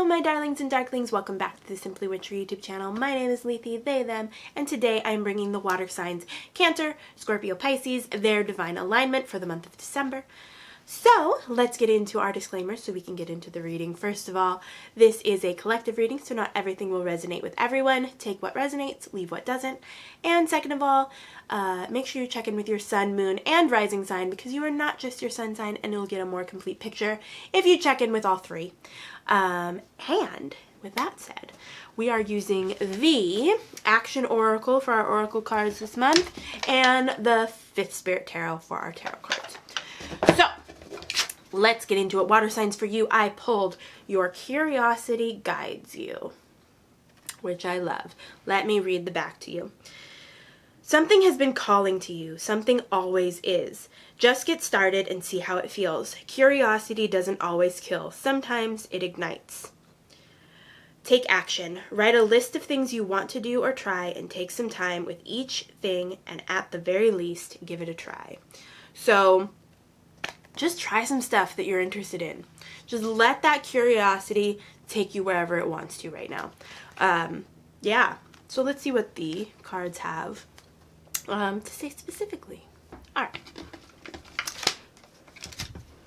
my darlings and darklings, welcome back to the Simply Witchery YouTube channel. My name is Lethe, they, them, and today I'm bringing the water signs Cancer, Scorpio, Pisces, their divine alignment for the month of December. So let's get into our disclaimers so we can get into the reading. First of all, this is a collective reading, so not everything will resonate with everyone. Take what resonates, leave what doesn't. And second of all, make sure you check in with your sun, moon, and rising sign because you are not just your sun sign, and you'll get a more complete picture if you check in with all three. And with that said, we are using the Action Oracle for our Oracle cards this month and the Fifth Spirit Tarot for our tarot cards. So let's get into it. Water signs for you. I pulled Your Curiosity Guides You, which I love. Let me read the back to you. Something has been calling to you. Something always is. Just get started and see how it feels. Curiosity doesn't always kill. Sometimes it ignites. Take action. Write a list of things you want to do or try and take some time with each thing, and at the very least, give it a try. So just try some stuff that you're interested in. Just let that curiosity take you wherever it wants to right now. Yeah, so let's see what the cards have to say specifically. All right.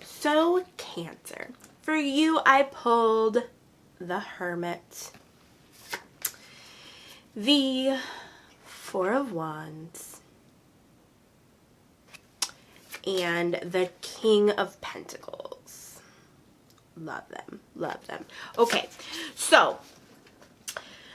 So Cancer. For you, I pulled the Hermit, the Four of Wands, and the King of Pentacles. Love them. Love them. Okay, so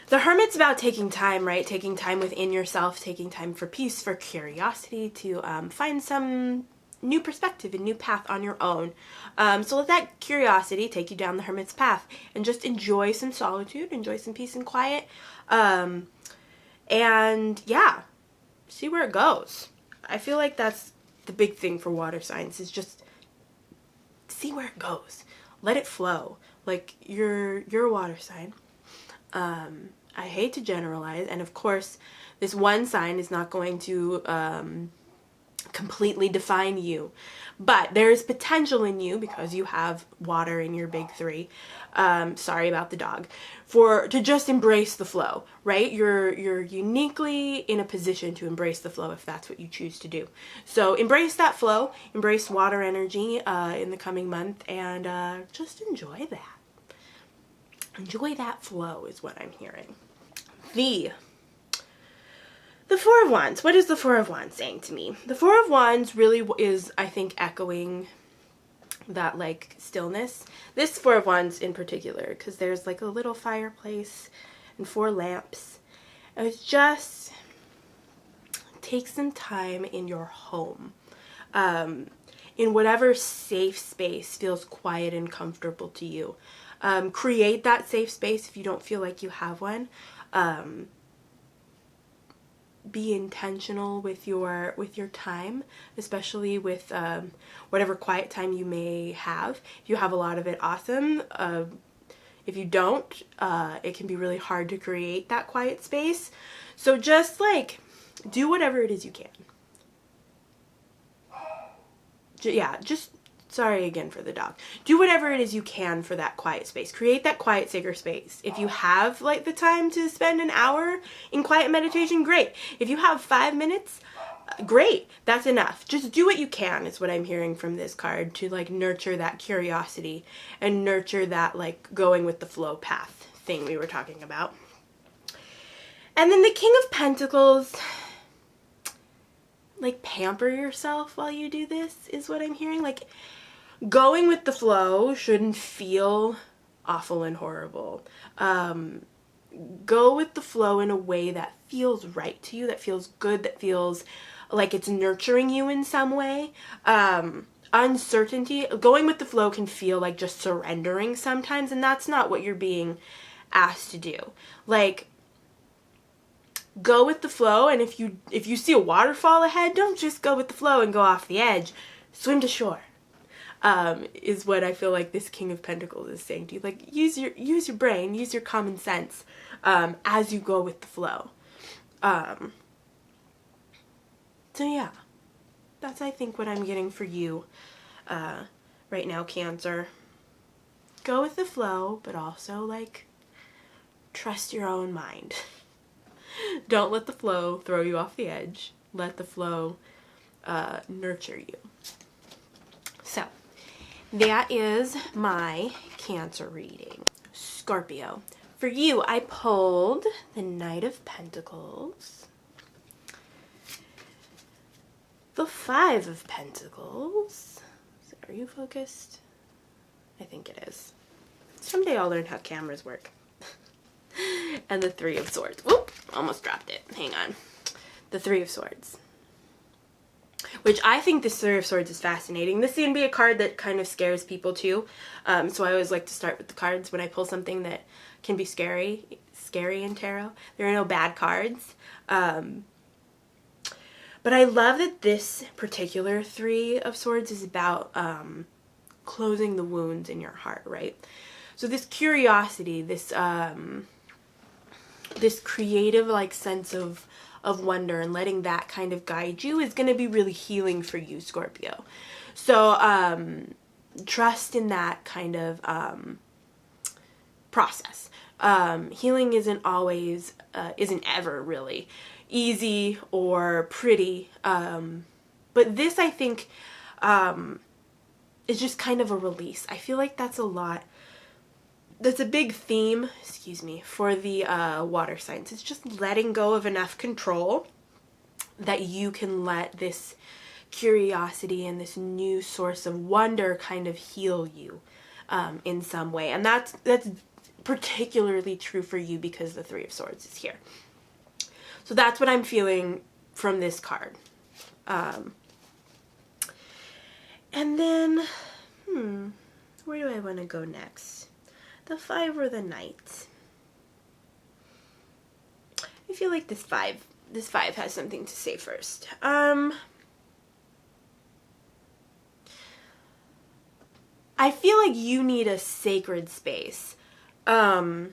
the Hermit's about taking time, right? Taking time within yourself, taking time for peace, for curiosity, to find some new perspective and new path on your own. So let that curiosity take you down the Hermit's path and just enjoy some solitude, enjoy some peace and quiet. And yeah, see where it goes. I feel like that's the big thing for water signs, is just see where it goes. Let it flow. Like you're a water sign. I hate to generalize, and of course this one sign is not going to completely define you, but there is potential in you because you have water in your big three. Sorry about the dog. To just embrace the flow, right? You're uniquely in a position to embrace the flow if that's what you choose to do. So embrace that flow, embrace water energy in the coming month, and just enjoy that. Enjoy that flow is what I'm hearing. The Four of Wands. What is the Four of Wands saying to me? The Four of Wands really is, I think, echoing that, like, stillness. This Four of Wands in particular, because there's, like, a little fireplace and 4 lamps. And it's just, take some time in your home. In whatever safe space feels quiet and comfortable to you. Create that safe space if you don't feel like you have one. Be intentional with your time, especially with whatever quiet time you may have. If you have a lot of it, awesome. If you don't, it can be really hard to create that quiet space. So just like do whatever it is you can. Sorry again for the dog. Do whatever it is you can for that quiet space. Create that quiet, sacred space. If you have like the time to spend an hour in quiet meditation, great. If you have 5 minutes, great. That's enough. Just do what you can is what I'm hearing from this card, to like nurture that curiosity and nurture that like going with the flow path thing we were talking about. And then the King of Pentacles, like pamper yourself while you do this is what I'm hearing. Like going with the flow shouldn't feel awful and horrible. Go with the flow in a way that feels right to you, that feels good, that feels like it's nurturing you in some way. Uncertainty, going with the flow can feel like just surrendering sometimes, and that's not what you're being asked to do. Like, go with the flow, and if you see a waterfall ahead, don't just go with the flow and go off the edge. Swim to shore. Is what I feel like this King of Pentacles is saying to you. Like, use your brain, use your common sense as you go with the flow. So yeah, that's I think what I'm getting for you right now, Cancer. go with the flow, but also like trust your own mind. Don't let the flow throw you off the edge. Let the flow nurture you. So that is my Cancer reading. Scorpio. For you, I pulled the Knight of Pentacles, the Five of Pentacles. Are you focused? I think it is. Someday I'll learn how cameras work. And the Three of Swords. Whoop! Almost dropped it. Hang on. The Three of Swords. Which I think this Three of Swords is fascinating. This can be a card that kind of scares people too. So I always like to start with the cards when I pull something that can be scary in tarot. There are no bad cards. But I love that this particular Three of Swords is about closing the wounds in your heart, right? So this curiosity, this this creative like sense of wonder and letting that kind of guide you is going to be really healing for you, Scorpio. So trust in that kind of process. Healing isn't always, isn't ever really easy or pretty. But this, I think, is just kind of a release. I feel like that's a lot. That's a big theme, excuse me, for the water signs. It's just letting go of enough control that you can let this curiosity and this new source of wonder kind of heal you in some way. And that's particularly true for you because the Three of Swords is here. So that's what I'm feeling from this card. And then, where do I want to go next? The Five or the Knight? I feel like this five has something to say first. I feel like you need a sacred space. Cancer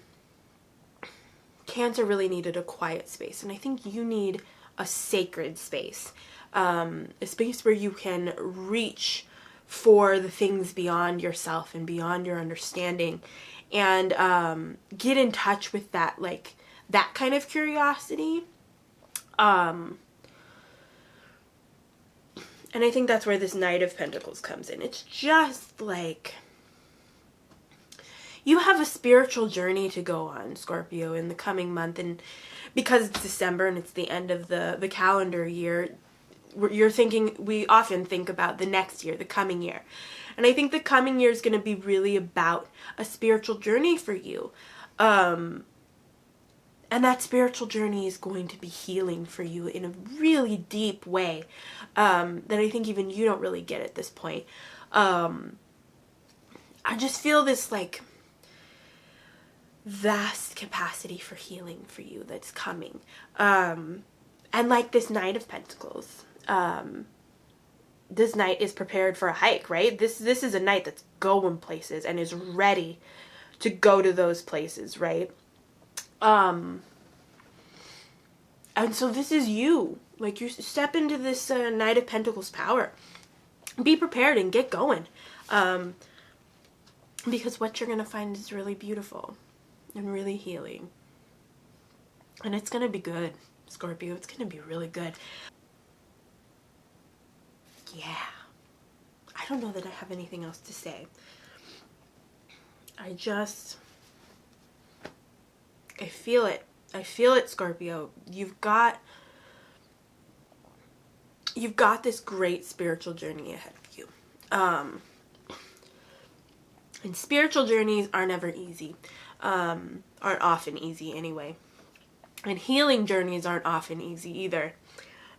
really needed a quiet space, and I think you need a sacred space. A space where you can reach for the things beyond yourself and beyond your understanding, and get in touch with that, like, that kind of curiosity. And I think that's where this Knight of Pentacles comes in. It's just like you have a spiritual journey to go on, Scorpio, in the coming month. And because it's December and it's the end of the calendar year, we often think about the next year, the coming year. And I think the coming year is going to be really about a spiritual journey for you. And that spiritual journey is going to be healing for you in a really deep way that I think even you don't really get at this point. I just feel this like vast capacity for healing for you that's coming. And like this Knight of Pentacles, this knight is prepared for a hike, right? This is a knight that's going places and is ready to go to those places, right? And so this is you. Like, you step into this Knight of Pentacles power. Be prepared and get going. Because what you're going to find is really beautiful and really healing. And it's going to be good, Scorpio. It's going to be really good. Yeah. I don't know that I have anything else to say. I feel it. I feel it, Scorpio. You've got this great spiritual journey ahead of you. And spiritual journeys are never easy. Aren't often easy anyway. And healing journeys aren't often easy either.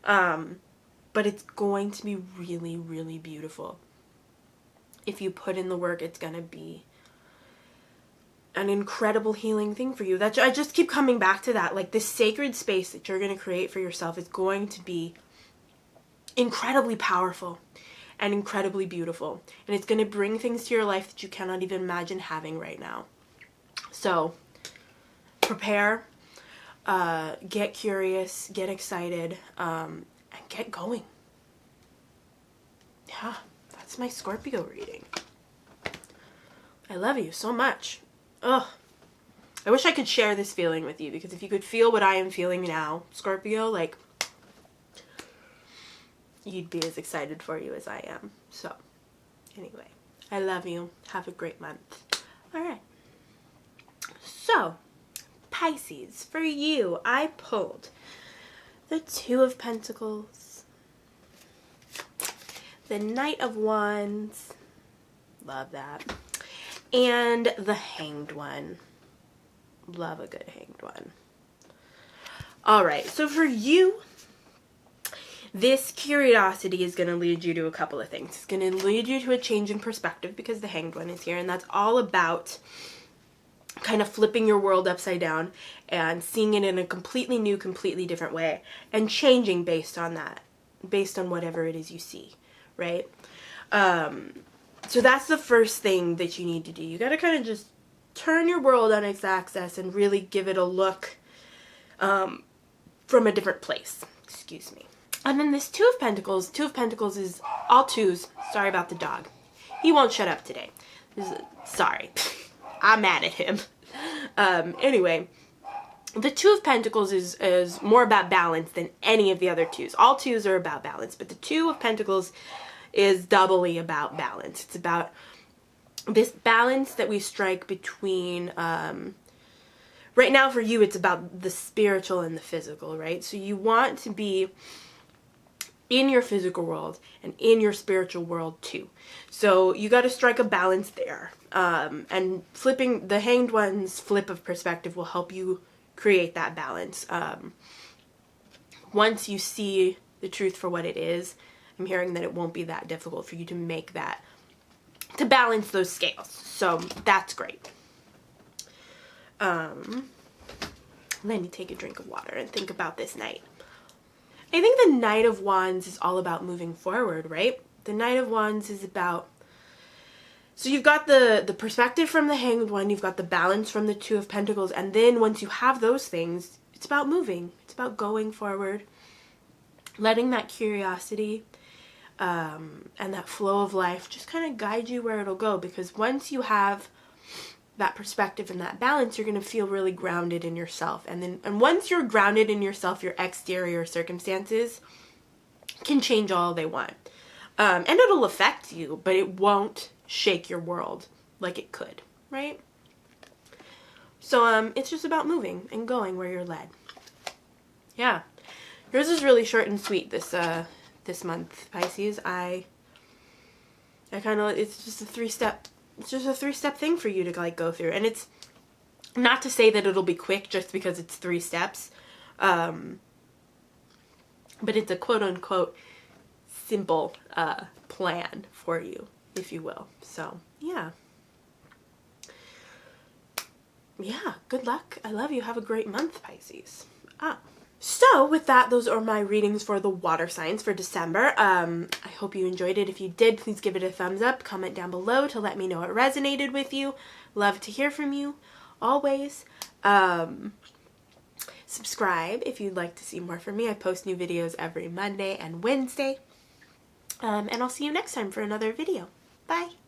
But it's going to be really, really beautiful. If you put in the work, it's going to be an incredible healing thing for you. I just keep coming back to that. Like, this sacred space that you're going to create for yourself is going to be incredibly powerful and incredibly beautiful. And it's going to bring things to your life that you cannot even imagine having right now. So, prepare, get curious, get excited, and get going. Yeah, that's my Scorpio reading. I love you so much. Ugh. I wish I could share this feeling with you, because if you could feel what I am feeling now, Scorpio, like, you'd be as excited for you as I am. So, anyway, I love you. Have a great month. All right. So, Pisces, for you, I pulled the Two of Pentacles, the Knight of Wands, love that, and the Hanged One. Love a good Hanged One. All right, so for you, this curiosity is going to lead you to a couple of things. It's going to lead you to a change in perspective, because the Hanged One is here, and that's all about kind of flipping your world upside down and seeing it in a completely new, completely different way, and changing based on that, based on whatever it is you see, right? So that's the first thing that you need to do. You got to kind of just turn your world on its axis and really give it a look from a different place. Excuse me. And then this Two of Pentacles is all twos. Sorry about the dog. He won't shut up today. Sorry. I'm mad at him. Anyway, the Two of Pentacles is more about balance than any of the other twos. All twos are about balance, but the Two of Pentacles is doubly about balance. It's about this balance that we strike between, right now for you, it's about the spiritual and the physical, right? So you want to be in your physical world and in your spiritual world too. So you got to strike a balance there. And flipping the Hanged One's flip of perspective will help you create that balance. Once you see the truth for what it is, I'm hearing that it won't be that difficult for you to make that, to balance those scales. So that's great. Let me take a drink of water and think about this night. I think the Knight of Wands is all about moving forward, right? The Knight of Wands is about, so you've got the perspective from the Hanged One, you've got the balance from the Two of Pentacles, and then once you have those things, it's about moving. It's about going forward, letting that curiosity and that flow of life just kind of guide you where it'll go, because once you have that perspective and that balance, you're going to feel really grounded in yourself. And once you're grounded in yourself, your exterior circumstances can change all they want. And it'll affect you, but it won't shake your world like it could, right? So it's just about moving and going where you're led. Yeah. Yours is really short and sweet this month, Pisces. I kind of, it's just a three-step thing for you to like go through. And it's not to say that it'll be quick just because it's 3 steps. But it's a quote-unquote simple plan for you, if you will. So, yeah. Yeah, good luck. I love you. Have a great month, Pisces. So with that, those are my readings for the water signs for December. I hope you enjoyed it. If you did, please give it a thumbs up. Comment down below to let me know it resonated with you. Love to hear from you, always. Subscribe if you'd like to see more from me. I post new videos every Monday and Wednesday. And I'll see you next time for another video. Bye!